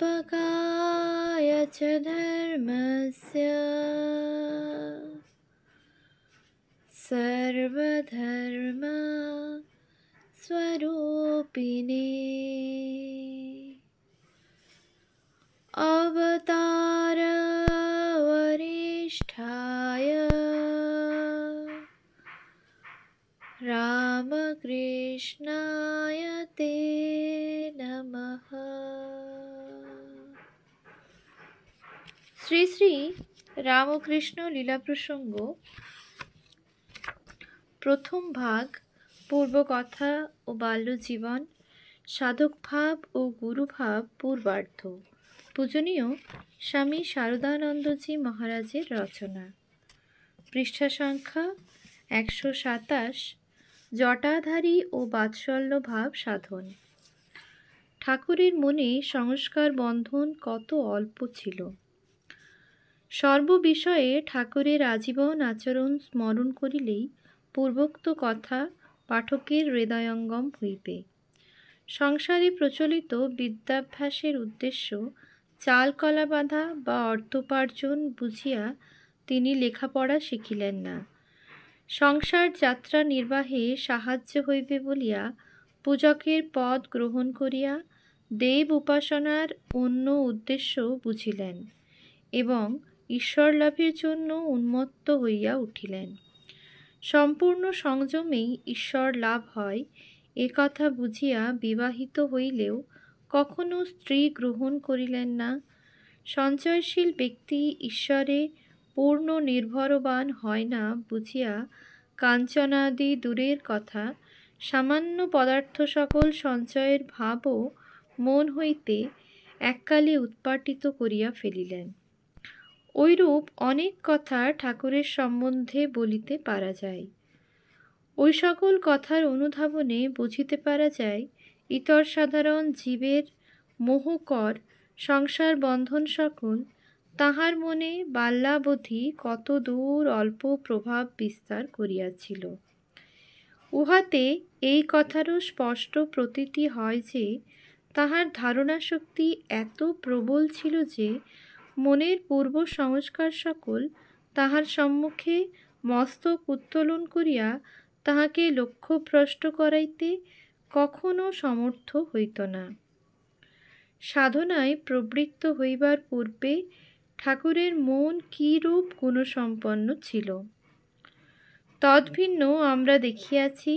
संस्थापकाय च धर्मस्य सर्वधर्म स्वरूपिणे अवतार वरिष्ठाय रामकृष्णाय ते नमः। শ্রী শ্রী রামকৃষ্ণ লীলা প্রসঙ্গ প্রথম ভাগ, পূর্বকথা ও বাল্যজীবন, সাধকভাব ও গুরুভাব পূর্বার্ধ। পূজনীয় স্বামী শারদানন্দজি মহারাজের রচনা। পৃষ্ঠা সংখ্যা 127। জটাধারী ও বাৎসল্য ভাব সাধন। ঠাকুরের মনে সংস্কার বন্ধন কত অল্প ছিল। সর্ববিষয়ে ঠাকুরের আজীবন আচরণ স্মরণ করিলেই পূর্বোক্ত কথা পাঠকের হৃদয়ঙ্গম হইবে। সংসারে প্রচলিত বিদ্যাভ্যাসের উদ্দেশ্য চাল কলা বাঁধা বা অর্থোপার্জন বুঝিয়া তিনি লেখাপড়া শিখিলেন না। সংসার যাত্রা নির্বাহে সাহায্য হইবে বলিয়া পূজকের পদ গ্রহণ করিয়া দেব উপাসনার অন্য উদ্দেশ্য বুঝিলেন এবং ঈশ্বর লাভের জন্য উন্মত্ত হইয়া উঠিলেন। সম্পূর্ণ সংযমেই ঈশ্বর লাভ হয় এ কথা বুঝিয়া বিবাহিত হইলেও কখনো স্ত্রী গ্রহণ করিলেন না। সঞ্চয়শীল ব্যক্তি ঈশ্বরে পূর্ণ নির্ভরবান হয় না বুঝিয়া কাঞ্চনাদি দূরের কথা সামান্য পদার্থ সকল সঞ্চয়ের ভাবও মন হইতে এককালে উৎপাটিত করিয়া ফেলিলেন। ঐরূপ অনেক কথা ঠাকুরের সম্বন্ধে বলিতে পারা যায়। ওই সকল কথার অনুধাবনে বুঝিতে পারা যায় ইতর সাধারণ জীবের মোহকর সংসার বন্ধন সকল তাহার মনে বাল্যাবধি কত দূর অল্প প্রভাব বিস্তার করিয়াছিল। উহাতে এই কথারও স্পষ্ট প্রতীতি হয় যে তাহার ধারণা শক্তি এত প্রবল ছিল যে মনের পূর্ব সংস্কার সকল তাহার সম্মুখে মস্তক উত্তোলন করিয়া তাহাকে লক্ষ্যভ্রষ্ট করাইতে কখনো সমর্থ হইত না। সাধনায় প্রবৃত্ত হইবার পূর্বে ঠাকুরের মন কিরূপ গুণসম্পন্ন ছিল তদ্ভিন্ন আমরা দেখিয়াছি।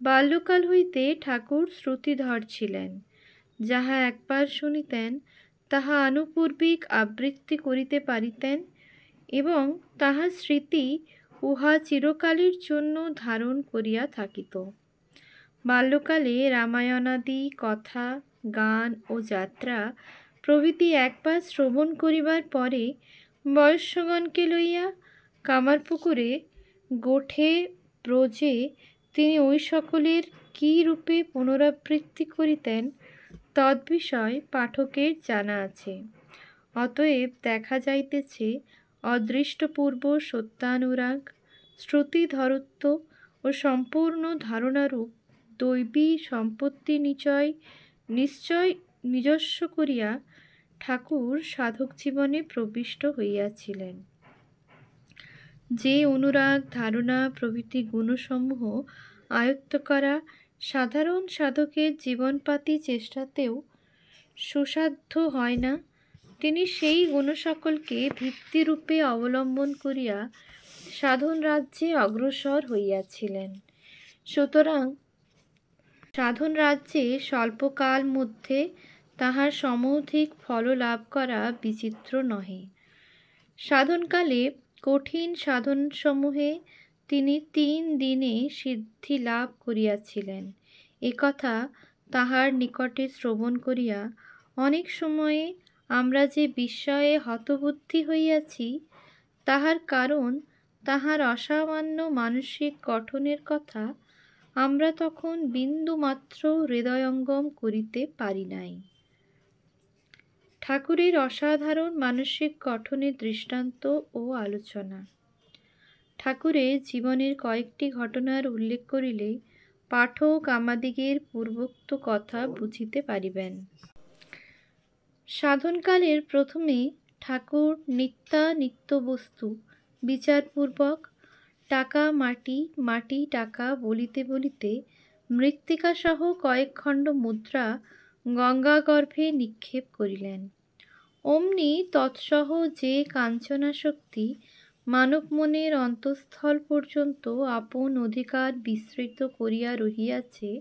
বাল্যকাল হইতে ঠাকুর শ্রুতিধর ছিলেন। যাহা একবার শুনিতেন তাহা আনুপূর্বিক আবৃত্তি করিতে পারিতেন এবং তাহার স্মৃতি উহা চিরকালের জন্য ধারণ করিয়া থাকিত। বাল্যকালে রামায়ণাদি কথা, গান ও যাত্রা প্রভৃতি একবার শ্রবণ করিবার পরে বয়স্যগণকে লইয়া কামারপুকুরে গোঠে ব্রজে তিনি ওই সকলের কী রূপে পুনরাবৃত্তি করিতেন তদ্বিষয় পাঠকের জানা আছে। অতএব দেখা যাইতেছে অদৃষ্টপূর্ব সত্যানুরাগ, শ্রুতিধরত্ব ও সম্পূর্ণ ধারণারূপ দৈবী সম্পত্তি নিশ্চয় নিজস্ব করিয়া ঠাকুর সাধক জীবনে প্রবিষ্ট হইয়াছিলেন। যে অনুরাগ, ধারণা প্রভৃতি গুণসমূহ আয়ত্ত করা সাধারণ সাধকের জীবনপাতি চেষ্টাতেও সুসাধ্য হয় না, তিনি সেই গুণসকলকে ভিত্তিরূপে অবলম্বন করিয়া সাধন রাজ্যে অগ্রসর হইয়াছিলেন। সুতরাং সাধন রাজ্যে স্বল্পকাল মধ্যে তাহার সমধিক ফল লাভ করা বিচিত্র নহে। সাধনকালে কঠিন সাধনসমূহে তিনি 3 দিনে সিদ্ধি লাভ করিয়াছিলেন। একথা তাহার নিকটে শ্রবণ করিয়া অনেক সময়ে আমরা যে বিস্ময়ে হতবুদ্ধি হইয়াছি তাহার কারণ তাহার অসামান্য মানসিক গঠনের কথা আমরা তখন বিন্দুমাত্র হৃদয়ঙ্গম করিতে পারি নাই। ঠাকুরের অসাধারণ মানসিক গঠনের দৃষ্টান্ত ও আলোচনা। ঠাকুরের জীবনের কয়েকটি ঘটনার উল্লেখ করিলে পাঠক আমাদিগের পূর্বোক্ত কথা বুঝিতে পারিবেন। সাধনকালের প্রথমে ঠাকুর নিত্য বস্তু বিচারপূর্বক টাকা মাটি, মাটি টাকা বলিতে বলিতে মৃত্তিকাসহ কয়েক খণ্ড মুদ্রা গঙ্গাগর্ভে নিক্ষেপ করিলেন। অমনি তৎসহ যে কাঞ্চনাসক্তি মানব মনের অন্তঃস্থল পর্যন্ত আপন অধিকার বিস্তৃত করিয়া রহিয়াছে,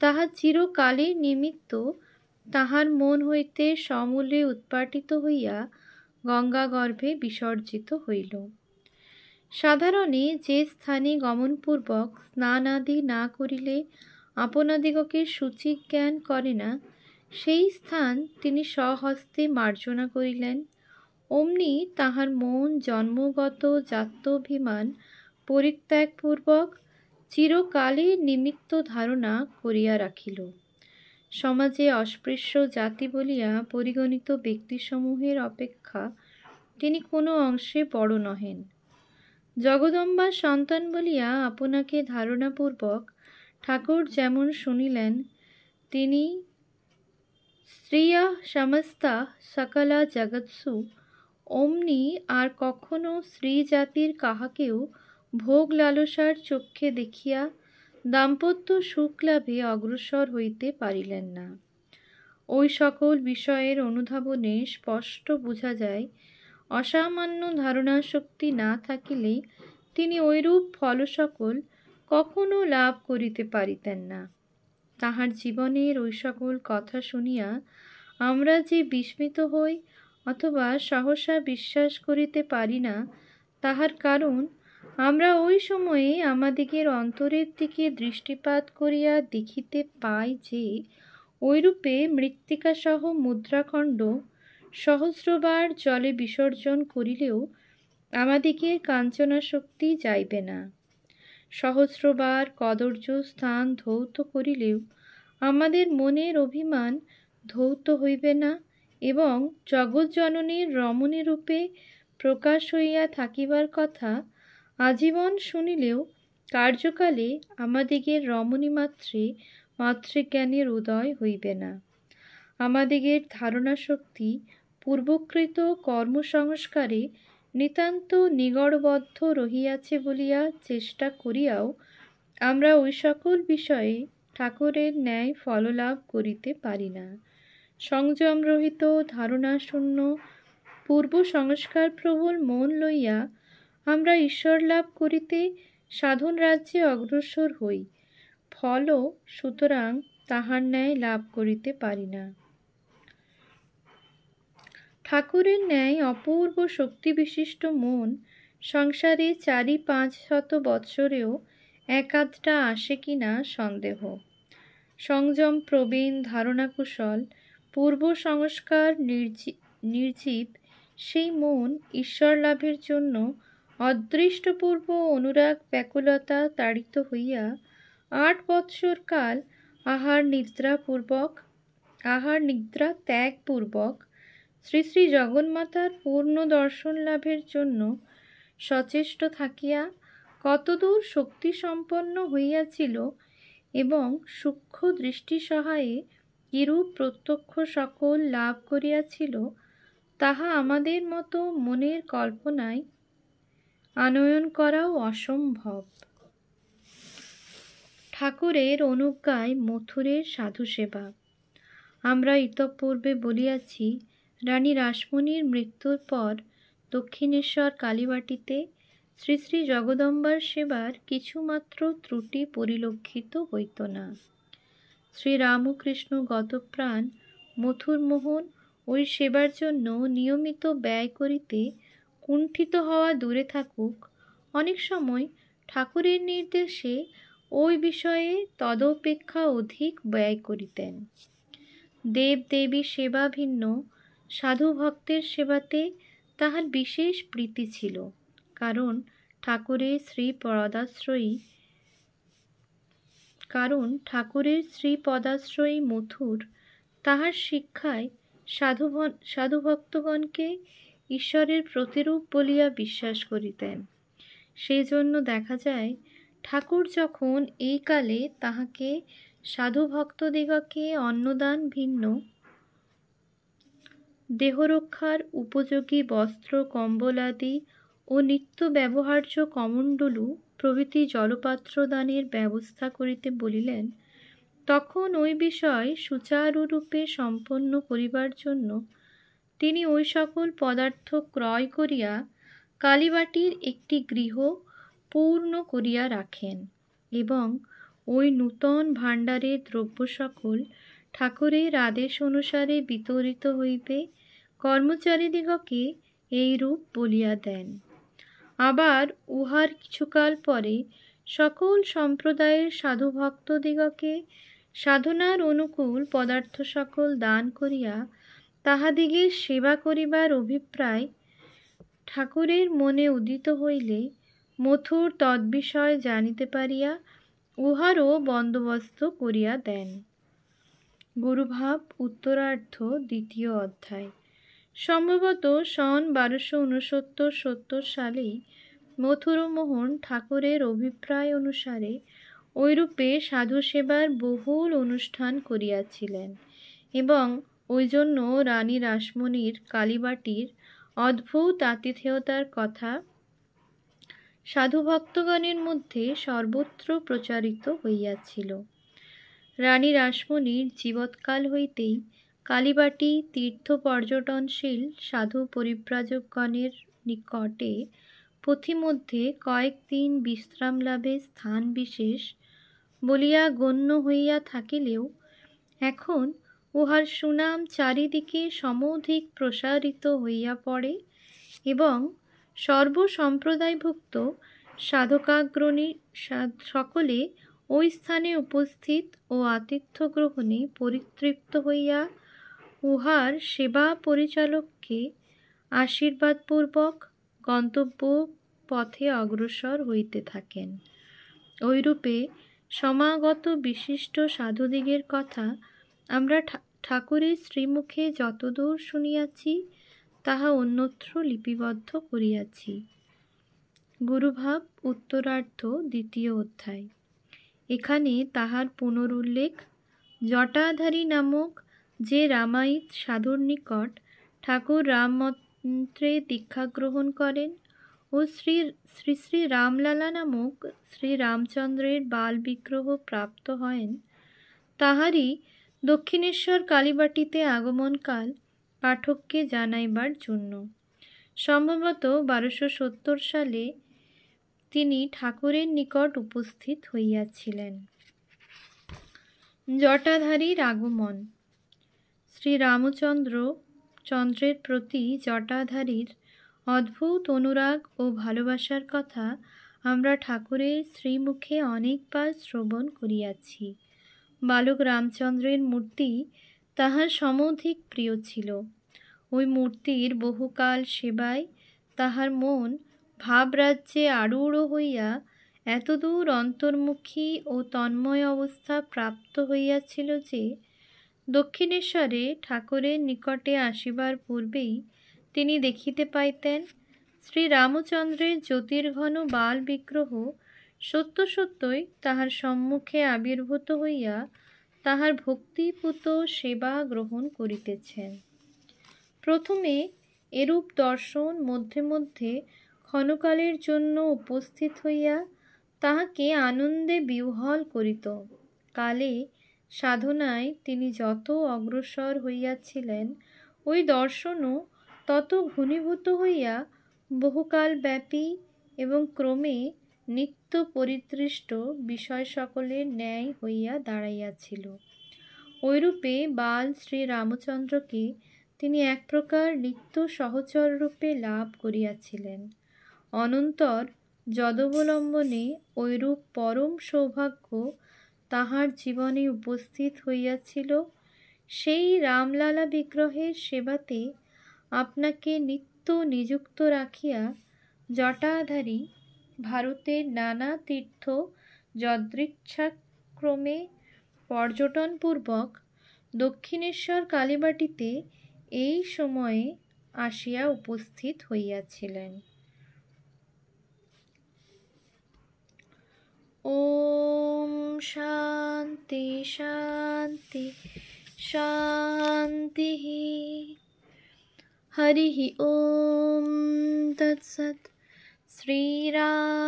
তাহা চিরকালের নিমিত্ত তাহার মন হইতে সমূলে উৎপাটিত হইয়া গঙ্গাগর্ভে বিসর্জিত হইল। সাধারণে যে স্থানে গমনপূর্বক স্নানাদি না করিলে আপনাদিগকে শুচিজ্ঞান করে না, সেই স্থান তিনি স্বহস্তে মার্জনা করিলেন। অমনি তাহার মন জন্মগত জাত্যাভিমান পরিত্যাগপূর্বক চিরকালের নিমিত্ত ধারণা করিয়া রাখিল। সমাজে অস্পৃশ্য জাতি বলিয়া পরিগণিত ব্যক্তিসমূহের অপেক্ষা তিনি কোনো অংশে বড় নহেন। জগদম্বার সন্তান বলিয়া আপনাকে ধারণাপূর্বক ঠাকুর যেমন শুনিলেন, তিনি স্ত্রিয়া সমস্তা সকলা জগৎসু, অমনি আর কখনো স্ত্রী জাতির কাহাকেও ভোগ লালসার চক্ষে দেখিয়া দাম্পত্য সুখ লাভে অগ্রসর হইতে পারিলেন না। ওই সকল বিষয়ের অনুধাবনে স্পষ্ট বোঝা যায়, অসামান্য ধারণাশক্তি না থাকিলে তিনি ঐরূপ ফল সকল কখনো লাভ করিতে পারিতেন না। তাহার জীবনের ওই সকল কথা শুনিয়া আমরা যে বিস্মিত হই অথবা সহসা বিশ্বাস করিতে পারি না, তাহার কারণ আমরা ওই সময়ে আমাদিগের অন্তরের দিকে দৃষ্টিপাত করিয়া দেখিতে পাই যে, ঐরূপে মৃত্তিকাসহ মুদ্রাখণ্ড সহস্রবার জলে বিসর্জন করিলেও আমাদিগের কাঞ্চনাসক্তি যাইবে না। সহস্রবার কদর্য স্থান ধৌত করিলেও আমাদের মনের অভিমান ধৌত হইবে না এবং জগৎজননীর রমণী রূপে প্রকাশ হইয়া থাকিবার কথা আজীবন শুনিলেও কার্যকালে আমাদিগের রমণী মাত্রে মাতৃজ্ঞানের উদয় হইবে না। আমাদিগের ধারণাশক্তি পূর্বকৃত কর্মসংস্কারে নিতান্ত নিগড়বদ্ধ রহিয়াছে বলিয়া চেষ্টা করিয়াও আমরা ওই সকল বিষয়ে ঠাকুরের ন্যায় ফললাভ করিতে পারি না। সংযমরহিত ধারণাশূন্য পূর্ব সংস্কার প্রবল মন লইয়া আমরা ঈশ্বর লাভ করিতে সাধন রাজ্যে অগ্রসর হই, ফলও সুতরাং তাহার ন্যায় লাভ করিতে পারি না। ঠাকুরের ন্যায় অপূর্ব শক্তিবিশিষ্ট মন সংসারে ৪-৫ বৎসরেও এক-আধটা আসে কিনা সন্দেহ। সংযম প্রবীণ ধারণাকুশল পূর্ব সংস্কার নির্জীব সেই মন ঈশ্বর লাভের জন্য অদৃষ্টপূর্ব অনুরাগ ব্যাকুলতা তাড়িত হইয়া ৮ বৎসর কাল আহার নিদ্রা ত্যাগপূর্বক শ্রী শ্রী জগন্মাতার পূর্ণ দর্শন লাভের জন্য সচেষ্ট থাকিয়া কতদূর শক্তিসম্পন্ন হইয়াছিল এবং সূক্ষ্ম দৃষ্টি সহায়ে কিরূপ প্রত্যক্ষ সকল লাভ করিয়াছিল, তাহা আমাদের মতো মনের কল্পনায় আনয়ন করাও অসম্ভব। ঠাকুরের অনুজ্ঞায় মথুরের সাধুসেবা। আমরা ইতঃপূর্বে বলিয়াছি, রানী রাসমণির মৃত্যুর পর দক্ষিণেশ্বর কালীবাটিতে শ্রী শ্রী জগদম্বার সেবার কিছুমাত্র ত্রুটি পরিলক্ষিত হইত না। শ্রীরামকৃষ্ণ গতপ্রাণ মথুরমোহন ওই সেবার জন্য নিয়মিত ব্যয় করিতে কুণ্ঠিত হওয়া দূরে থাকুক, অনেক সময় ঠাকুরের নির্দেশে ওই বিষয়ে তদপেক্ষা অধিক ব্যয় করিতেন। দেবদেবী সেবা ভিন্ন, সাধু ভক্তের সেবাতে তাহার বিশেষ প্রীতি ছিল। কারণ ঠাকুরের শ্রীপদাশ্রয়ী মথুর তাহার শিক্ষায় সাধুভক্তগণকে ঈশ্বরের প্রতিরূপ বলিয়া বিশ্বাস করিতেন। সেই জন্য দেখা যায়, ঠাকুর যখন এই কালে তাহাকে সাধুভক্তদিগকে অন্নদান ভিন্ন দেহরক্ষার উপযোগী বস্ত্র কম্বলাদি ও নিত্য ব্যবহার্য কমণ্ডলু প্রভৃতি জলপাত্র দানের ব্যবস্থা করিতে বলিলেন, তখন ওই বিষয় সুচারুরূপে সম্পন্ন করিবার জন্য তিনি ওই সকল পদার্থ ক্রয় করিয়া কালীবাটির একটি গৃহ পূর্ণ করিয়া রাখেন এবং ওই নূতন ভাণ্ডারের দ্রব্য সকল ঠাকুরের আদেশ অনুসারে বিতরিত হইবে কর্মচারীদিগকে এইরূপ বলিয়া দেন। আবার উহার কিছুকাল পরে সকল সম্প্রদায়ের সাধুভক্তদিগকে সাধনার অনুকূল পদার্থ সকল দান করিয়া তাহাদিগের সেবা করিবার অভিপ্রায় ঠাকুরের মনে উদিত হইলে মথুর তদ্বিষয় জানিতে পারিয়া উহারও বন্দোবস্ত করিয়া দেন। গুরুভাব উত্তরার্ধ, দ্বিতীয় অধ্যায়। সম্ভবত সন 1269-70 সালেই মথুরমোহন ঠাকুরের অভিপ্রায় অনুসারে ঐরূপে সাধুসেবার বহুল অনুষ্ঠান করিয়াছিলেন এবং ওই জন্য রানী রাসমণির কালীবাটির অদ্ভুত আতিথেয়তার কথা সাধুভক্তগণের মধ্যে সর্বত্র প্রচারিত হইয়াছিল। রানী রাসমণির জীবৎকাল হইতেই কালীবাটি তীর্থ পর্যটনশীল সাধু পরিব্রাজকগণের নিকটে পথিমধ্যে কয়েকদিন বিশ্রাম লাভে স্থান বিশেষ বলিয়া গণ্য হইয়া থাকিলেও এখন উহার সুনাম চারিদিকে সমধিক প্রসারিত হইয়া পড়ে এবং সর্বসম্প্রদায়ভুক্ত সাধকাগ্রণী সকলে ওই স্থানে উপস্থিত ও আতিথ্য গ্রহণে পরিতৃপ্ত হইয়া উহার সেবা পরিচালককে আশীর্বাদপূর্বক গন্তব্য পথে অগ্রসর হইতে থাকেন। ঐরূপে সমাগত বিশিষ্ট সাধুদিগের কথা আমরা ঠাকুরের শ্রীমুখে যতদূর শুনিয়াছি তাহা অন্যত্র লিপিবদ্ধ করিয়াছি। গুরুভাব উত্তরার্ধ, দ্বিতীয় অধ্যায়। এখানে তাহার পুনরুল্লেখ। জটাধারী নামক যে রামায়িত সাধুর নিকট ঠাকুর রামমন্ত্রে দীক্ষা গ্রহণ করেন ও শ্রী শ্রী রামলালা নামক শ্রীরামচন্দ্রের বাল বিগ্রহ প্রাপ্ত হয়েন, তাহারই দক্ষিণেশ্বর কালীবাটিতে আগমনকাল পাঠককে জানাইবার জন্য। সম্ভবত 1270 সালে তিনি ঠাকুরের নিকট উপস্থিত হইয়াছিলেন। জটাধারীর আগমন। শ্রীরামচন্দ্রের প্রতি জটাধারীর অদ্ভুত অনুরাগ ও ভালোবাসার কথা আমরা ঠাকুরের শ্রীমুখে অনেকবার শ্রবণ করিয়াছি। বালক রামচন্দ্রের মূর্তি তাহার সমধিক প্রিয় ছিল। ওই মূর্তির বহুকাল সেবায় তাহার মন ভাবরাজ্যে আরূঢ় হইয়া এতদূর অন্তর্মুখী ও তন্ময় অবস্থা প্রাপ্ত হইয়াছিল যে দক্ষিণেশ্বরে ঠাকুরের নিকটে আসিবার পূর্বেই তিনি দেখিতে পাইতেন শ্রীরামচন্দ্রের জ্যোতির্ঘন বাল বিগ্রহ সত্য সত্যই তাহার সম্মুখে আবির্ভূত হইয়া তাহার ভক্তিপূত সেবা গ্রহণ করিতেছেন। প্রথমে এরূপ দর্শন মধ্যে মধ্যে ক্ষণকালের জন্য উপস্থিত হইয়া তাহাকে আনন্দে বিহ্বল করিত। কালে সাধনায় তিনি যত অগ্রসর হইয়াছিলেন, ওই দর্শনও তত ঘনীভূত হইয়া বহুকাল ব্যাপী এবং ক্রমে নিত্য পরিদৃষ্ট বিষয় সকলের ন্যায় হইয়া দাঁড়াইয়াছিল। ঐরূপে বাল শ্রীরামচন্দ্রকে তিনি এক প্রকার নিত্য সহচররূপে লাভ করিয়াছিলেন। অনন্তর যদবলম্বনে ঐরূপ পরম সৌভাগ্য তাহার জীবনে উপস্থিত হইয়াছিল। সেই রামলালা বিগ্রহের সেবাতে আপনাকে নিত্য নিযুক্ত রাখিয়া জটাধারী ভারতের নানা তীর্থ যদৃচ্ছাক্রমে পর্যটনপূর্বক দক্ষিণেশ্বর কালীবাটিতে এই সময়ে আসিয়া উপস্থিত হইয়াছিলেন। ওম শান্তি শান্তি শান্তি। हरिः ॐ तत्सत्। श्रीरामकृष्णार्पणमस्तु।